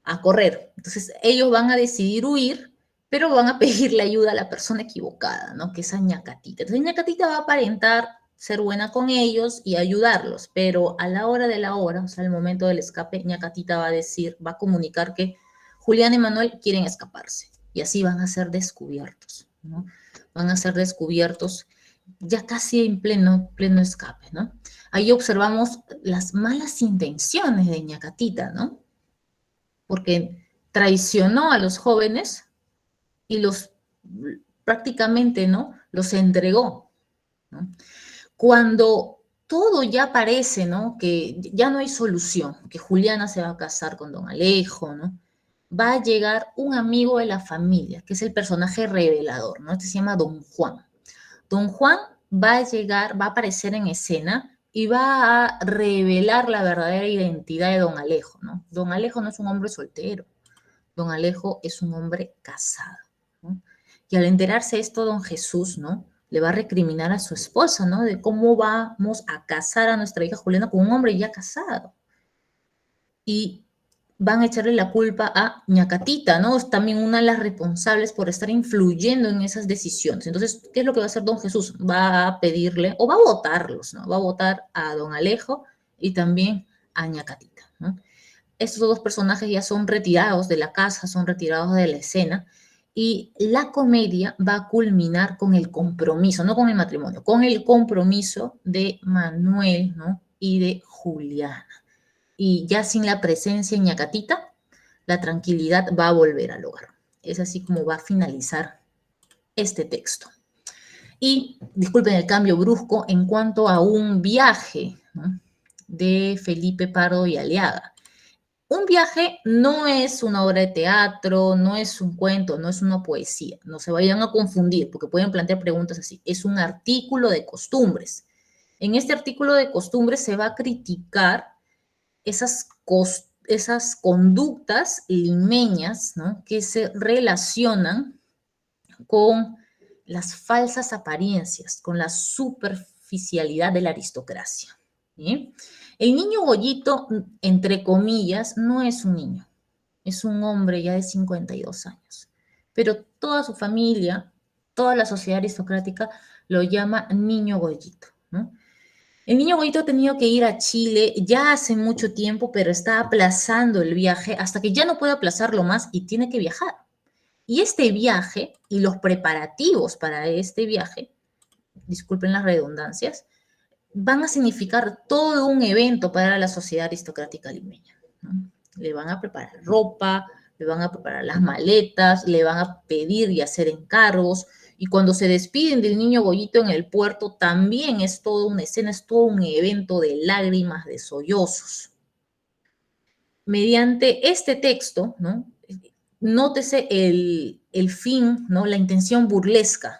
a correr. Entonces, ellos van a decidir huir, pero van a pedirle ayuda a la persona equivocada, ¿no? Que es a Ñacatita. Entonces, Ñacatita va a aparentar ser buena con ellos y ayudarlos, pero a la hora de la hora, o sea, al momento del escape, Ñacatita va a decir, va a comunicar que Julián y Manuel quieren escaparse y así van a ser descubiertos, ¿no? Van a ser descubiertos ya casi en pleno escape, ¿no? Ahí observamos las malas intenciones de Ñacatita, ¿no? Porque traicionó a los jóvenes y los prácticamente, ¿no?, los entregó, ¿no? Cuando todo ya parece, ¿no? Que ya no hay solución, que Juliana se va a casar con don Alejo, ¿no? Va a llegar un amigo de la familia, que es el personaje revelador, ¿no? Este se llama Don Juan. Don Juan va a llegar, va a aparecer en escena y va a revelar la verdadera identidad de don Alejo, ¿no? Don Alejo no es un hombre soltero, don Alejo es un hombre casado, ¿no? Y al enterarse esto, don Jesús, ¿no? Le va a recriminar a su esposa, ¿no? De cómo vamos a casar a nuestra hija Juliana con un hombre ya casado. Y van a echarle la culpa a Ñacatita, ¿no? Es también una de las responsables por estar influyendo en esas decisiones. Entonces, ¿qué es lo que va a hacer don Jesús? Va a pedirle, o va a votarlos, ¿no? Va a votar a don Alejo y también a Ñacatita, ¿no? Estos dos personajes ya son retirados de la casa, son retirados de la escena, y la comedia va a culminar con el compromiso, no con el matrimonio, con el compromiso de Manuel, ¿no? Y de Juliana. Y ya sin la presencia de Ñacatita, la tranquilidad va a volver al hogar. Es así como va a finalizar este texto. Y disculpen el cambio brusco en cuanto a un viaje, ¿no? De Felipe Pardo y Aliaga. Un viaje no es una obra de teatro, no es un cuento, no es una poesía. No se vayan a confundir porque pueden plantear preguntas así. Es un artículo de costumbres. En este artículo de costumbres se va a criticar esas conductas limeñas, ¿no? Que se relacionan con las falsas apariencias, con la superficialidad de la aristocracia. ¿Sí? El niño Goyito, entre comillas, no es un niño, es un hombre ya de 52 años, pero toda su familia, toda la sociedad aristocrática lo llama niño Goyito, ¿no? El niño Goyito ha tenido que ir a Chile ya hace mucho tiempo, pero está aplazando el viaje hasta que ya no puede aplazarlo más y tiene que viajar. Y este viaje y los preparativos para este viaje, disculpen las redundancias, van a significar todo un evento para la sociedad aristocrática limeña, ¿no? Le van a preparar ropa, le van a preparar las maletas, le van a pedir y hacer encargos, y cuando se despiden del niño Goyito en el puerto, también es toda una escena, es todo un evento de lágrimas, de sollozos. Mediante este texto, ¿no? Nótese el fin, ¿no? La intención burlesca.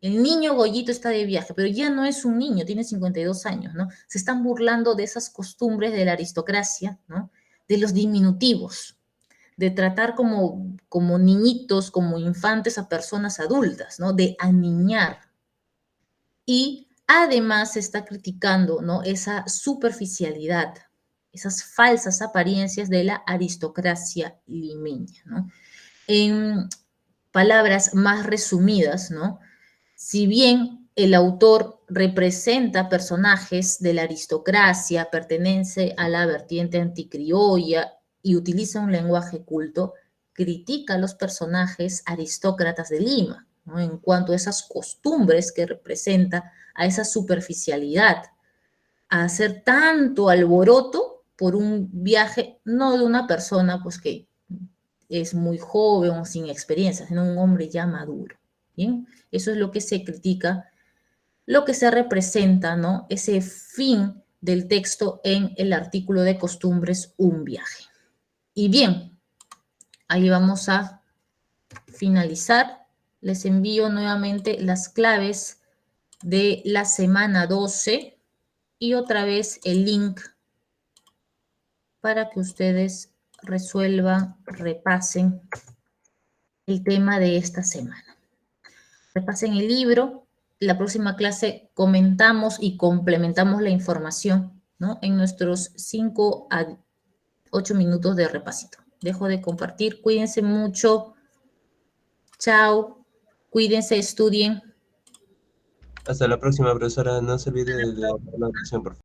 El niño Goyito está de viaje, pero ya no es un niño, tiene 52 años, ¿no? Se están burlando de esas costumbres de la aristocracia, ¿no? De los diminutivos, de tratar como niñitos, como infantes a personas adultas, ¿no? De aniñar. Y además se está criticando, ¿no? Esa superficialidad, esas falsas apariencias de la aristocracia limeña, ¿no? En palabras más resumidas, ¿no? Si bien el autor representa personajes de la aristocracia, pertenece a la vertiente anticriolla y utiliza un lenguaje culto, critica a los personajes aristócratas de Lima, ¿no? En cuanto a esas costumbres que representa, a esa superficialidad, a hacer tanto alboroto por un viaje, no de una persona pues que es muy joven o sin experiencia, sino un hombre ya maduro. ¿Bien? Eso es lo que se critica, lo que se representa, ¿no? Ese fin del texto en el artículo de costumbres, un viaje. Y bien, ahí vamos a finalizar. Les envío nuevamente las claves de la semana 12 y otra vez el link para que ustedes resuelvan, repasen el tema de esta semana. Repasen el libro. La próxima clase comentamos y complementamos la información, ¿no? En nuestros 5 a 8 minutos de repasito. Dejo de compartir. Cuídense mucho. Chao. Cuídense, estudien. Hasta la próxima, profesora. No se olvide de la anotación, por favor.